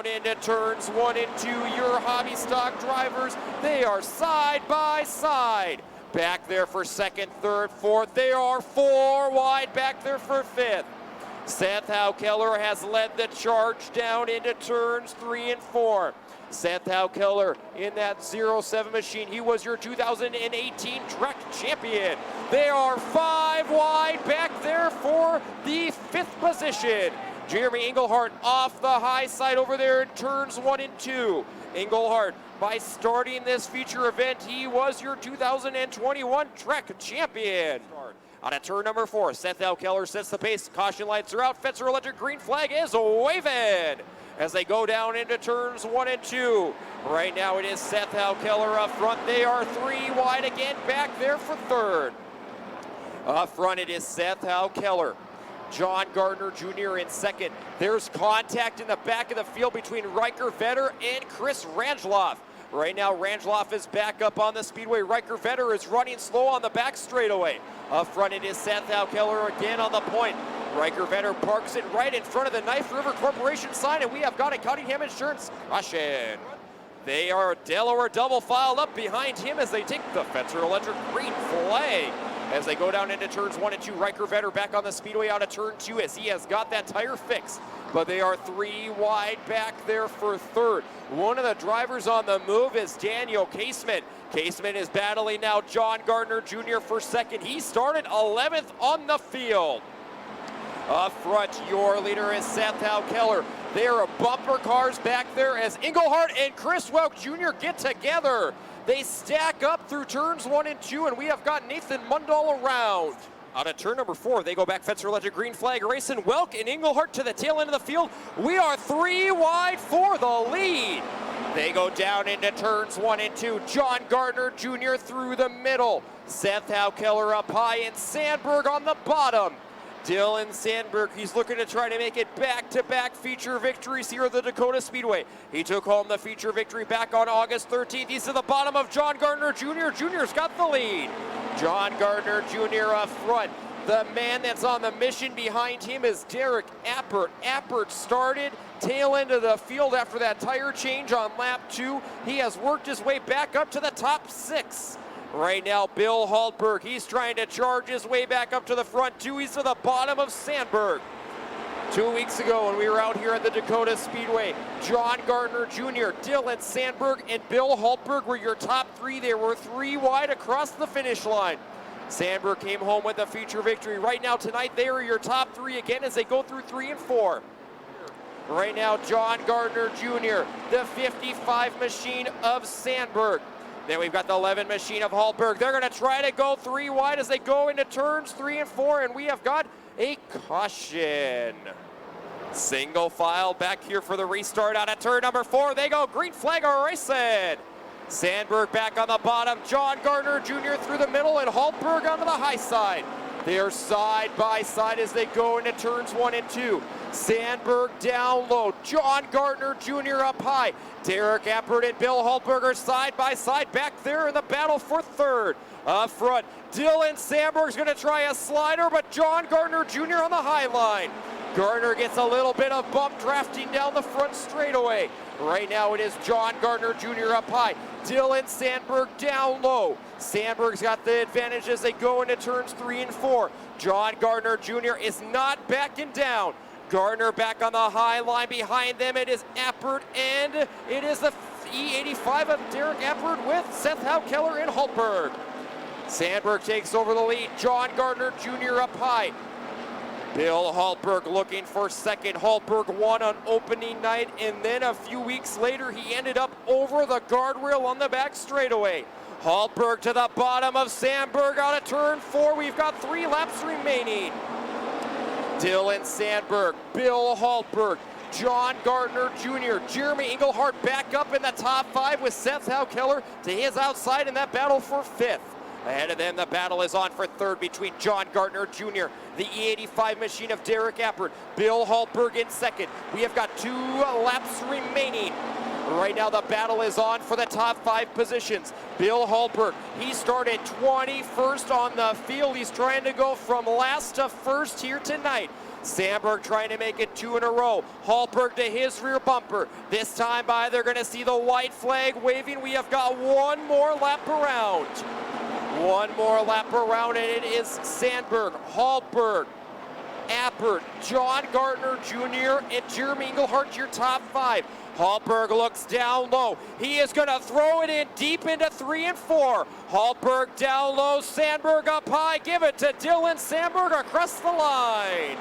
down into turns 1 and 2. Your hobby stock drivers, they are side by side. Back there for second, third, fourth. They are 4 wide back there for fifth. Seth Haukeller has led the charge down into turns 3 and 4. Seth Haukeller in that 07 machine. He was your 2018 Trek champion. They are 5 wide back there for the 5th position. Jeremy Engelhardt off the high side over there in turns 1 and 2. Engelhardt, by starting this feature event, he was your 2021 Trek champion. On a turn number 4, Seth Haukeller sets the pace. Caution lights are out. Fetzer Electric green flag is waving as they go down into turns 1 and 2. Right now it is Seth Haukeller up front. They are 3 wide again back there for third. Up front it is Seth Haukeller. John Gardner Jr. in second. There's contact in the back of the field between Riker Vetter and Chris Rangeloff. Right now, Rangeloff is back up on the speedway. Riker Vetter is running slow on the back straightaway. Up front, it is Seth Haukeller again on the point. Riker Vetter parks it right in front of the Knife River Corporation sign, and we have got a Cottingham Insurance caution. They are Delaware double filed up behind him as they take the Fetzer Electric green flag. As they go down into turns 1 and 2, Riker Vetter back on the speedway out of turn 2 as he has got that tire fixed. But they are 3 wide back there for third. One of the drivers on the move is Daniel Casement. Casement is battling now John Gardner Jr. for second. He started 11th on the field. Up front, your leader is Seth Haukeller. There are bumper cars back there as Engelhardt and Chris Welk Jr. get together. They stack up through turns 1 and 2, and we have got Nathan Mundall around. Out of turn number 4, they go back Fetzer Electric green flag racing. Welk and Engelhardt to the tail end of the field. We are 3 wide for the lead. They go down into turns 1 and 2. John Gardner Jr. through the middle. Seth Haukeller up high and Sandberg on the bottom. Dylan Sandberg, he's looking to try to make it back-to-back feature victories here at the Dacotah Speedway. He took home the feature victory back on August 13th. He's to the bottom of John Gardner Jr. Jr.'s got the lead. John Gardner Jr. up front. The man that's on the mission behind him is Derek Appert. Appert started tail end of the field after that tire change on lap 2. He has worked his way back up to the top 6. Right now, Bill Haltberg, he's trying to charge his way back up to the front too. He's to the bottom of Sandberg. 2 weeks ago when we were out here at the Dacotah Speedway, John Gardner Jr., Dylan Sandberg, and Bill Haltberg were your top 3. They were 3 wide across the finish line. Sandberg came home with a feature victory. Right now, tonight, they are your top 3 again as they go through 3 and 4. Right now, John Gardner Jr., the 55 machine of Sandberg. Then we've got the 11 machine of Haltberg. They're going to try to go 3 wide as they go into turns 3 and 4, and we have got a caution. Single file back here for the restart out of turn number 4. They go green flag racing. Sandberg back on the bottom. John Gardner Jr. through the middle and Haltberg onto the high side. They are side by side as they go into turns 1 and 2. Sandberg down low. John Gardner Jr. up high. Derek Appert and Bill Haltberg are side by side back there in the battle for third. Up front, Dylan Sandberg's going to try a slider, but John Gardner Jr. on the high line. Gardner gets a little bit of bump drafting down the front straightaway. Right now it is John Gardner Jr. up high. Dylan Sandberg down low. Sandberg's got the advantage as they go into turns 3 and 4. John Gardner Jr. is not backing down. Gardner back on the high line. Behind them it is Appert, and it is the E85 of Derek Appert with Seth Haukeller and Haltberg. Sandberg takes over the lead. John Gardner Jr. up high. Bill Haltberg looking for second. Haltberg won on opening night, and then a few weeks later he ended up over the guardrail on the back straightaway. Haltberg to the bottom of Sandberg out of turn 4. We've got 3 laps remaining. Dylan Sandberg, Bill Haltberg, John Gardner Jr., Jeremy Engelhardt back up in the top 5 with Seth Haukeller to his outside in that battle for 5th. Ahead of them, the battle is on for 3rd between John Gardner Jr., the E85 machine of Derek Appert, Bill Haltberg in 2nd. We have got 2 laps remaining. Right now, the battle is on for the top 5 positions. Bill Haltberg, he started 21st on the field. He's trying to go from last to 1st here tonight. Sandberg trying to make it 2 in a row. Hallberg to his rear bumper. This time by, they're going to see the white flag waving. We have got one more lap around. One more lap around, and it is Sandberg, Hallberg, Appert, John Gardner Jr., and Jeremy Engelhardt, your top 5. Hallberg looks down low. He is going to throw it in deep into 3 and 4. Hallberg down low, Sandberg up high. Give it to Dylan Sandberg across the line.